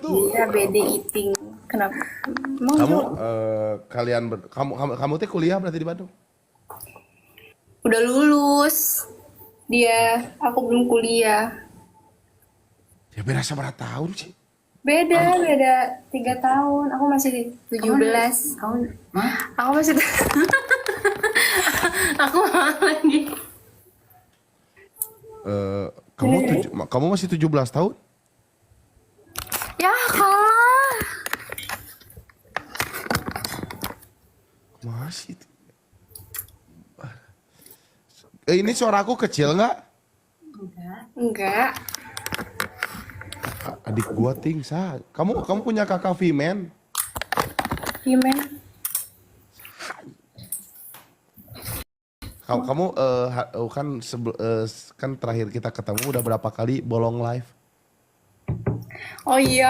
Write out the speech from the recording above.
tuh Iya, BD eating. Kenapa? Emang kamu Jo, kamu teh kuliah berarti di Bandung? udah lulus. Dia, aku belum kuliah. Ya beda sama tahun sih. Beda 3 tahun. Aku masih 17. Aku masih, aku malah lagi. Eh, kamu masih 17 tahun? Ya kalah. Masih. Ini suaraku kecil nggak? Enggak. Adik gua ting sa. Kamu punya kakak Vimen? Gimana? Kamu kan kan terakhir kita ketemu udah berapa kali bolong live? Oh iya,